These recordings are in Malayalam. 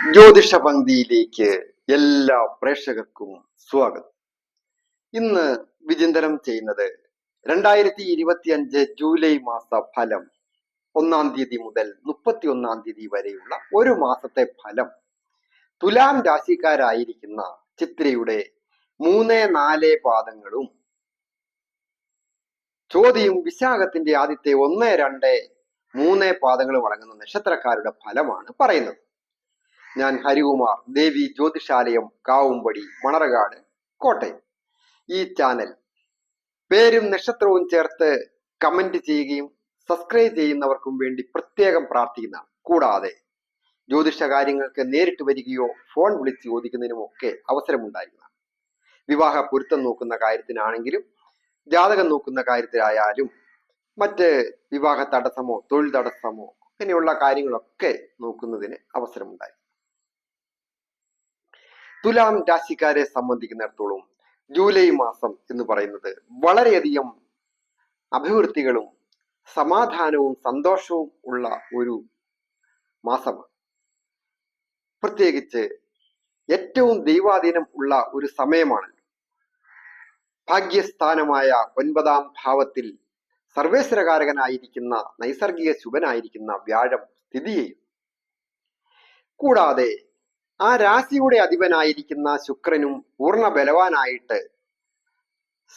ജ്യോതിഷ പങ്ക്തിയിലേക്ക് എല്ലാ പ്രേക്ഷകർക്കും സ്വാഗതം. ഇന്ന് വിചിന്തനം ചെയ്യുന്നത് 2025 ജൂലൈ മാസ ഫലം 1-ാം തീയതി മുതൽ 31-ാം തീയതി വരെയുള്ള ഒരു മാസത്തെ ഫലം. തുലാം രാശിക്കാരായിരിക്കുന്ന ചിത്രയുടെ 3-4 പാദങ്ങളും ചോതിയും വിശാഖത്തിന്റെ ആദ്യത്തെ 1-2-3 പാദങ്ങളും അടങ്ങുന്ന നക്ഷത്രക്കാരുടെ ഫലമാണ് പറയുന്നത്. ഞാൻ ഹരികുമാർ, ദേവി ജ്യോതിഷാലയം, കാവുംപടി, മണർകാട്, കോട്ടയം. ഈ ചാനൽ പേരും നക്ഷത്രവും ചേർത്ത് കമന്റ് ചെയ്യുകയും സബ്സ്ക്രൈബ് ചെയ്യുന്നവർക്കും വേണ്ടി പ്രത്യേകം പ്രാർത്ഥിക്കുന്നതാണ്. കൂടാതെ ജ്യോതിഷ കാര്യങ്ങൾക്ക് നേരിട്ട് വരികയോ ഫോൺ വിളിച്ച് ചോദിക്കുന്നതിനുമൊക്കെ അവസരമുണ്ടായിരിക്കുന്നതാണ്. വിവാഹ പൊരുത്തം നോക്കുന്ന കാര്യത്തിനാണെങ്കിലും ജാതകം നോക്കുന്ന കാര്യത്തിലായാലും മറ്റ് വിവാഹ തടസ്സമോ തൊഴിൽ തടസ്സമോ ഇങ്ങനെയുള്ള കാര്യങ്ങളൊക്കെ നോക്കുന്നതിന് അവസരമുണ്ടായി. തുലാം രാശിക്കാരെ സംബന്ധിക്കുന്നിടത്തോളം ജൂലൈ മാസം എന്ന് പറയുന്നത് വളരെയധികം അഭിവൃദ്ധികളും സമാധാനവും സന്തോഷവും ഉള്ള ഒരു മാസമാണ്. പ്രത്യേകിച്ച് ഏറ്റവും ദൈവാധീനം ഉള്ള ഒരു സമയമാണല്ലോ. ഭാഗ്യസ്ഥാനമായ 9-ാം ഭാവത്തിൽ സർവേശ്വരകാരകനായിരിക്കുന്ന നൈസർഗിക ശുഭനായിരിക്കുന്ന വ്യാഴം സ്ഥിതി ചെയ്യും. കൂടാതെ ആ രാശിയുടെ അധിപനായിരിക്കുന്ന ശുക്രനും പൂർണ്ണ ബലവാനായിട്ട്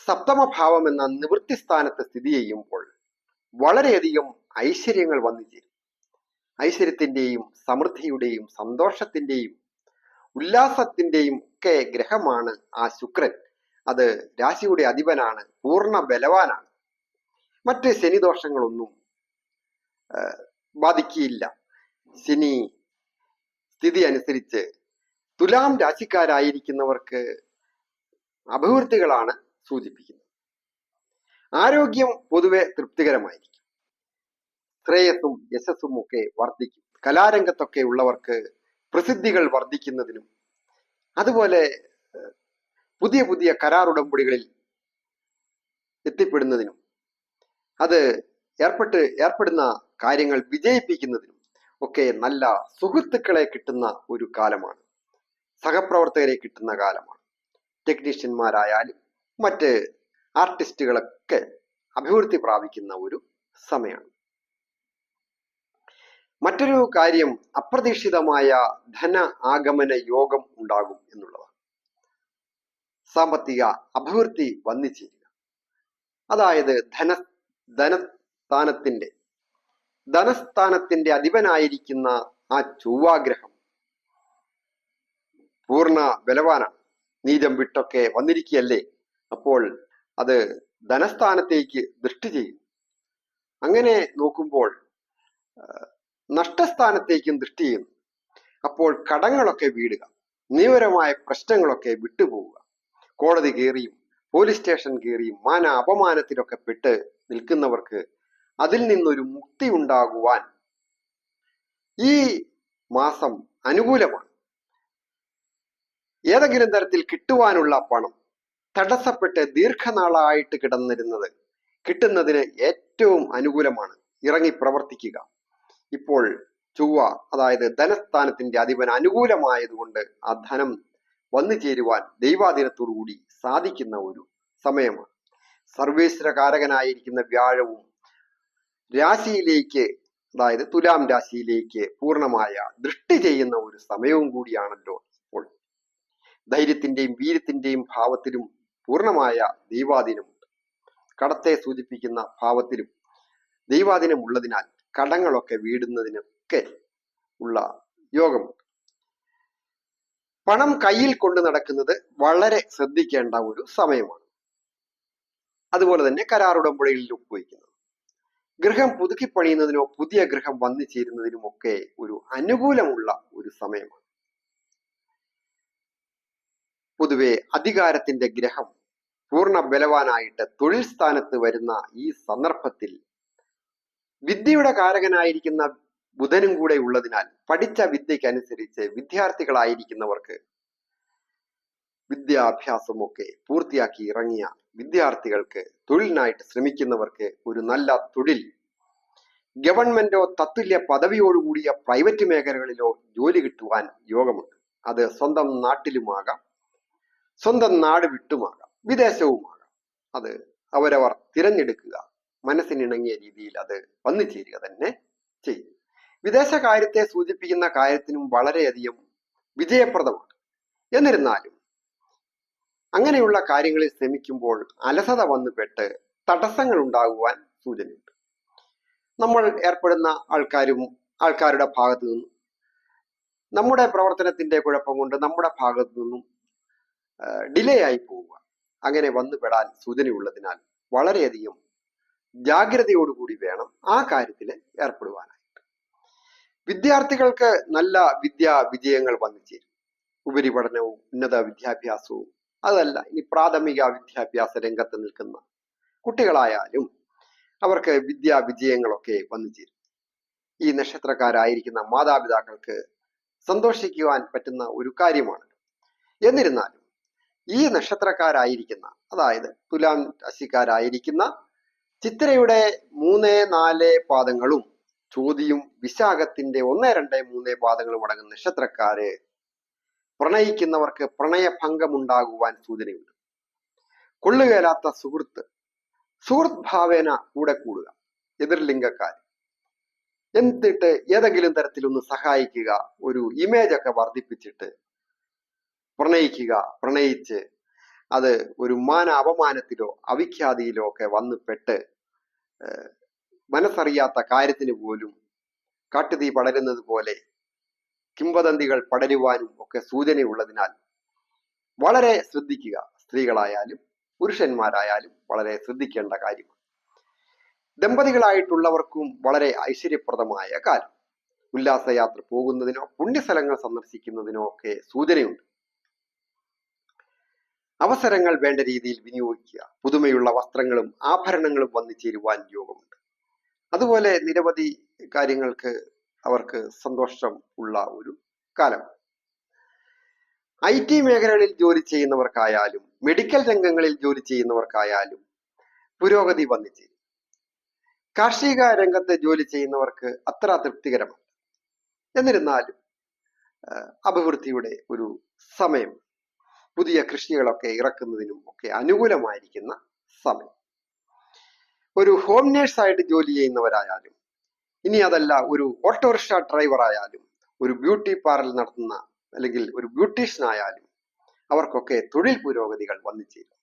7ാം ഭാവം എന്ന നിവൃത്തി സ്ഥാനത്ത് സ്ഥിതി ചെയ്യുമ്പോൾ വളരെയധികം ഐശ്വര്യങ്ങൾ വന്നു ചേരും. ഐശ്വര്യത്തിന്റെയും സമൃദ്ധിയുടെയും സന്തോഷത്തിന്റെയും ഉല്ലാസത്തിന്റെയും ഒക്കെ ഗ്രഹമാണ് ആ ശുക്രൻ. അത് രാശിയുടെ അധിപനാണ്, പൂർണ്ണ ബലവാനാണ്. മറ്റ് ശനിദോഷങ്ങളൊന്നും ബാധിക്കുകയില്ല. ശനി സ്ഥിതി അനുസരിച്ച് തുലാം രാശിക്കാരായിരിക്കുന്നവർക്ക് അഭിവൃദ്ധികളാണ് സൂചിപ്പിക്കുന്നത്. ആരോഗ്യം പൊതുവെ തൃപ്തികരമായിരിക്കും. ശ്രേയസ്സും യശസ്സും ഒക്കെ വർദ്ധിക്കും. കലാരംഗത്തൊക്കെ ഉള്ളവർക്ക് പ്രസിദ്ധികൾ വർദ്ധിക്കുന്നതിനും അതുപോലെ പുതിയ പുതിയ കരാറുടമ്പടികളിൽ എത്തിപ്പെടുന്നതിനും അത് ഏർപ്പെടുന്ന കാര്യങ്ങൾ വിജയിപ്പിക്കുന്നതിനും ഒക്കെ നല്ല സുഹൃത്തുക്കളെ കിട്ടുന്ന ഒരു കാലമാണ്. സഹപ്രവർത്തകരെ കിട്ടുന്ന കാലമാണ്. ടെക്നീഷ്യന്മാരായാലും മറ്റ് ആർട്ടിസ്റ്റുകളൊക്കെ അഭിവൃദ്ധി പ്രാപിക്കുന്ന ഒരു സമയമാണ്. മറ്റൊരു കാര്യം, അപ്രതീക്ഷിതമായ ധന ആഗമന യോഗം ഉണ്ടാകും എന്നുള്ളതാണ്. സാമ്പത്തിക അഭിവൃദ്ധി വന്നു ചേരുക. അതായത് ധനസ്ഥാനത്തിന്റെ അധിപനായിരിക്കുന്ന ആ ചൊവ്വാഗ്രഹം പൂർണ്ണ ബലവാനാണ്. നീചം വിട്ടൊക്കെ വന്നിരിക്കുകയല്ലേ. അപ്പോൾ അത് ധനസ്ഥാനത്തേക്ക് ദൃഷ്ടി ചെയ്യും. അങ്ങനെ നോക്കുമ്പോൾ നഷ്ടസ്ഥാനത്തേക്കും ദൃഷ്ടി ചെയ്യുന്നു. അപ്പോൾ കടങ്ങളൊക്കെ വീടുക, നിയമപരമായ പ്രശ്നങ്ങളൊക്കെ വിട്ടുപോവുക. കോടതി കയറിയും പോലീസ് സ്റ്റേഷൻ കയറിയും മാന അപമാനത്തിലൊക്കെ പെട്ട് നിൽക്കുന്നവർക്ക് അതിൽ നിന്നൊരു മുക്തി ഉണ്ടാകുവാൻ ഈ മാസം അനുകൂലമാണ്. ഏതെങ്കിലും തരത്തിൽ കിട്ടുവാനുള്ള പണം തടസ്സപ്പെട്ട് ദീർഘനാളായിട്ട് കിട്ടുന്നതിന് ഏറ്റവും അനുകൂലമാണ്. ഇറങ്ങി പ്രവർത്തിക്കുക. ഇപ്പോൾ ചൊവ്വ, അതായത് ധനസ്ഥാനത്തിന്റെ അധിപൻ അനുകൂലമായതുകൊണ്ട് ആ ധനം വന്നു ചേരുവാൻ ദൈവാധീനത്തോടുകൂടി സാധിക്കുന്ന ഒരു സമയമാണ്. സർവേശ്വരകാരകനായിരിക്കുന്ന വ്യാഴവും രാശിയിലേക്ക്, അതായത് തുലാം രാശിയിലേക്ക് പൂർണ്ണമായ ദൃഷ്ടി ചെയ്യുന്ന ഒരു സമയവും കൂടിയാണല്ലോ ഇപ്പോൾ. ധൈര്യത്തിന്റെയും വീര്യത്തിന്റെയും ഭാവത്തിലും പൂർണ്ണമായ ദൈവാധീനമുണ്ട്. കടത്തെ സൂചിപ്പിക്കുന്ന ഭാവത്തിലും ദൈവാധീനം ഉള്ളതിനാൽ കടങ്ങളൊക്കെ വീടുന്നതിനൊക്കെ ഉള്ള യോഗമുണ്ട്. പണം കയ്യിൽ കൊണ്ട് നടക്കുന്നത് വളരെ ശ്രദ്ധിക്കേണ്ട ഒരു സമയമാണ്. അതുപോലെ തന്നെ കരാറുടമ്പടികളിൽ ഒപ്പുവയ്ക്കുന്നത്, ഗൃഹം പുതുക്കി പണിയുന്നതിനോ പുതിയ ഗൃഹം വന്നു ചേരുന്നതിനുമൊക്കെ ഒരു അനുകൂലമുള്ള ഒരു സമയമാണ്. പൊതുവെ അധികാരത്തിന്റെ ഗ്രഹം പൂർണ്ണ ബലവാനായിട്ട് തൊഴിൽ സ്ഥാനത്ത് വരുന്ന ഈ സന്ദർഭത്തിൽ വിദ്യയുടെ കാരകനായിരിക്കുന്ന ബുധനും കൂടെ ഉള്ളതിനാൽ പഠിച്ച വിദ്യക്കനുസരിച്ച് വിദ്യാർത്ഥികളായിരിക്കുന്നവർക്ക് വിദ്യാഭ്യാസമൊക്കെ പൂർത്തിയാക്കി ഇറങ്ങിയ വിദ്യാർത്ഥികൾക്ക്, തൊഴിലിനായിട്ട് ശ്രമിക്കുന്നവർക്ക് ഒരു നല്ല തൊഴിൽ ഗവൺമെന്റോ തത്തുല്യ പദവിയോടുകൂടിയ പ്രൈവറ്റ് മേഖലകളിലോ ജോലി കിട്ടുവാൻ യോഗമുണ്ട്. അത് സ്വന്തം നാട്ടിലുമാകാം, സ്വന്തം നാട് വിട്ടുമാകാം, വിദേശവുമാകാം. അത് അവരവർ തിരഞ്ഞെടുക്കുക, മനസ്സിനിണങ്ങിയ രീതിയിൽ അത് വന്നു ചേരുക തന്നെ ചെയ്യും. വിദേശ കാര്യത്തെ സൂചിപ്പിക്കുന്ന കാര്യത്തിനും വളരെയധികം വിജയപ്രദമാണ്. എന്നിരുന്നാലും അങ്ങനെയുള്ള കാര്യങ്ങളിൽ ശ്രമിക്കുമ്പോൾ അലസത വന്നുപെട്ട് തടസ്സങ്ങൾ ഉണ്ടാകുവാൻ സൂചനയുണ്ട്. നമ്മൾ ഏർപ്പെടുന്ന ആൾക്കാരുടെ ഭാഗത്തു നിന്നും നമ്മുടെ പ്രവർത്തനത്തിന്റെ കുഴപ്പം കൊണ്ട് നമ്മുടെ ഭാഗത്തു നിന്നും ഡിലേ ആയി പോവുക, അങ്ങനെ വന്നുപെടാൻ സൂചനയുള്ളതിനാൽ വളരെയധികം ജാഗ്രതയോടുകൂടി വേണം ആ കാര്യത്തിൽ ഏർപ്പെടുവാനായിട്ട്. വിദ്യാർത്ഥികൾക്ക് നല്ല വിജയങ്ങൾ വന്നു ചേരും. ഉപരിപഠനവും ഉന്നത വിദ്യാഭ്യാസവും, അതല്ല ഇനി പ്രാഥമിക വിദ്യാഭ്യാസ രംഗത്ത് നിൽക്കുന്ന കുട്ടികളായാലും അവർക്ക് വിജയങ്ങളൊക്കെ വന്നു ചേരും. ഈ നക്ഷത്രക്കാരായിരിക്കുന്ന മാതാപിതാക്കൾക്ക് സന്തോഷിക്കുവാൻ പറ്റുന്ന ഒരു കാര്യമാണ്. എന്നിരുന്നാലും ഈ നക്ഷത്രക്കാരായിരിക്കുന്ന, അതായത് തുലാം രാശിക്കാരായിരിക്കുന്ന ചിത്രയുടെ 3, 4 പാദങ്ങളും ചോതിയും വിശാഖത്തിന്റെ 1, 2, 3 പാദങ്ങളും അടങ്ങുന്ന നക്ഷത്രക്കാര് പ്രണയിക്കുന്നവർക്ക് പ്രണയഭംഗമുണ്ടാകുവാൻ സൂചനയുണ്ട്. കൊള്ളുകേലാത്ത സുഹൃത്ത് ഭാവേന കൂടെ കൂടുക, എതിർലിംഗക്കാർ, എന്നിട്ട് ഏതെങ്കിലും തരത്തിലൊന്ന് സഹായിക്കുക, ഒരു ഇമേജ് ഒക്കെ വർദ്ധിപ്പിച്ചിട്ട് പ്രണയിച്ച് അത് ഒരു അപമാനത്തിലോ അവിഖ്യാതിയിലോ ഒക്കെ വന്നുപെട്ട് മനസ്സറിയാത്ത കാര്യത്തിന് പോലും കാട്ടുതീ പടരുന്നത് പോലെ കിംവദന്തികൾ പടരുവാനും ഒക്കെ സൂചനയുള്ളതിനാൽ വളരെ ശ്രദ്ധിക്കുക. സ്ത്രീകളായാലും പുരുഷന്മാരായാലും വളരെ ശ്രദ്ധിക്കേണ്ട കാര്യമാണ്. ദമ്പതികളായിട്ടുള്ളവർക്കും വളരെ ഐശ്വര്യപ്രദമായ കാലം. ഉല്ലാസയാത്ര പോകുന്നതിനോ പുണ്യസ്ഥലങ്ങൾ സന്ദർശിക്കുന്നതിനോ ഒക്കെ സൂചനയുണ്ട്. അവസരങ്ങൾ വേണ്ട രീതിയിൽ വിനിയോഗിക്കുക. പുതുമയുള്ള വസ്ത്രങ്ങളും ആഭരണങ്ങളും വന്നു ചേരുവാൻ യോഗമുണ്ട്. അതുപോലെ നിരവധി കാര്യങ്ങൾക്ക് അവർക്ക് സന്തോഷം ഉള്ള ഒരു കാലം. IT മേഖലകളിൽ ജോലി ചെയ്യുന്നവർക്കായാലും മെഡിക്കൽ രംഗങ്ങളിൽ ജോലി ചെയ്യുന്നവർക്കായാലും പുരോഗതി വന്നു ചേരും. കാർഷിക രംഗത്ത് ജോലി ചെയ്യുന്നവർക്ക് അത്ര തൃപ്തികരമല്ല. എന്നിരുന്നാലും അഭിവൃദ്ധിയുടെ ഒരു സമയം, പുതിയ കൃഷികളൊക്കെ ഇറക്കുന്നതിനും ഒക്കെ അനുകൂലമായിരിക്കുന്ന സമയം. ഒരു ഹോം നേഴ്സായിട്ട് ജോലി ചെയ്യുന്നവരായാലും, ഇനി അതല്ല ഒരു ഓട്ടോറിക്ഷ ഡ്രൈവർ ആയാലും, ഒരു ബ്യൂട്ടി പാർലർ നടത്തുന്ന അല്ലെങ്കിൽ ഒരു ബ്യൂട്ടീഷ്യൻ ആയാലും അവർക്കൊക്കെ തൊഴിൽ പുരോഗതികൾ വന്നു ചേരും.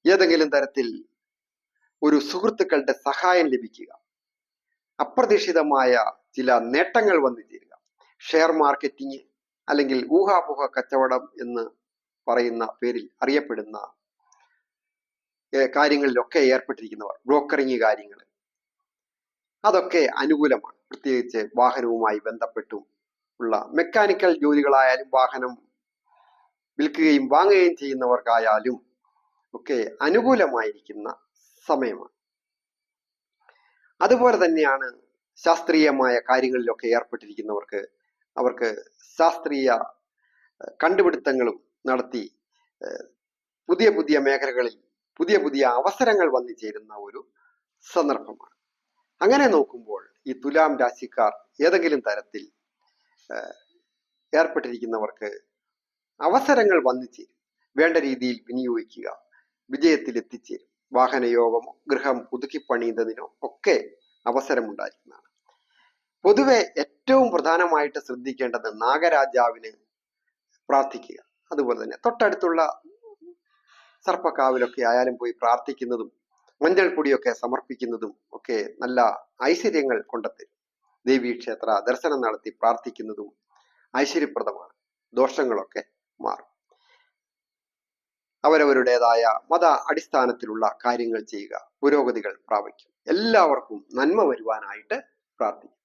ഏതെങ്കിലും തരത്തിൽ ഒരു സുഹൃത്തുക്കളുടെ സഹായം ലഭിക്കുക, അപ്രതീക്ഷിതമായ ചില നേട്ടങ്ങൾ വന്നു ചേരുക, ഷെയർ മാർക്കറ്റിംഗ് അല്ലെങ്കിൽ ഊഹാപോഹ കച്ചവടം എന്ന് പറയുന്ന പേരിൽ അറിയപ്പെടുന്ന കാര്യങ്ങളിലൊക്കെ ഏർപ്പെട്ടിരിക്കുന്നവർ, ബ്രോക്കറിംഗ് കാര്യങ്ങൾ, അതൊക്കെ അനുകൂലമാണ്. പ്രത്യേകിച്ച് വാഹനവുമായി ബന്ധപ്പെട്ടും ഉള്ള മെക്കാനിക്കൽ ജോലികളായാലും വാഹനം വിൽക്കുകയും വാങ്ങുകയും ചെയ്യുന്നവർക്കായാലും ഒക്കെ അനുകൂലമായിരിക്കുന്ന സമയമാണ്. അതുപോലെ തന്നെയാണ് ശാസ്ത്രീയമായ കാര്യങ്ങളിലൊക്കെ ഏർപ്പെട്ടിരിക്കുന്നവർക്ക്, അവർക്ക് ശാസ്ത്രീയ കണ്ടുപിടുത്തങ്ങളും നടത്തി പുതിയ പുതിയ മേഖലകളിൽ പുതിയ പുതിയ അവസരങ്ങൾ വന്നു ചേരുന്ന ഒരു സന്ദർഭമാണ്. അങ്ങനെ നോക്കുമ്പോൾ ഈ തുലാം രാശിക്കാർ ഏതെങ്കിലും തരത്തിൽ ഏർപ്പെട്ടിരിക്കുന്നവർക്ക് അവസരങ്ങൾ വന്നു ചേരും. വേണ്ട രീതിയിൽ വിനിയോഗിക്കുക, വിജയത്തിൽ എത്തിച്ചേരും. വാഹനയോഗമോ ഗൃഹം പുതുക്കിപ്പണിയുന്നതിനോ ഒക്കെ അവസരമുണ്ടായിരിക്കുന്നതാണ്. പൊതുവെ ഏറ്റവും പ്രധാനമായിട്ട് ശ്രദ്ധിക്കേണ്ടത് നാഗരാജാവിന് പ്രാർത്ഥിക്കുക. അതുപോലെ തന്നെ തൊട്ടടുത്തുള്ള സർപ്പക്കാവിലൊക്കെ ആയാലും പോയി പ്രാർത്ഥിക്കുന്നതും മഞ്ഞൾ പൊടിയൊക്കെ സമർപ്പിക്കുന്നതും ഒക്കെ നല്ല ഐശ്വര്യങ്ങൾ കൊണ്ടെത്തരും. ദേവീക്ഷേത്ര ദർശനം നടത്തി പ്രാർത്ഥിക്കുന്നതും ഐശ്വര്യപ്രദമാണ്. ദോഷങ്ങളൊക്കെ മാറും. അവരവരുടേതായ മത അടിസ്ഥാനത്തിലുള്ള കാര്യങ്ങൾ ചെയ്യുക, പുരോഗതികൾ പ്രാപിക്കും. എല്ലാവർക്കും നന്മ വരുവാനായിട്ട് പ്രാർത്ഥിക്കും.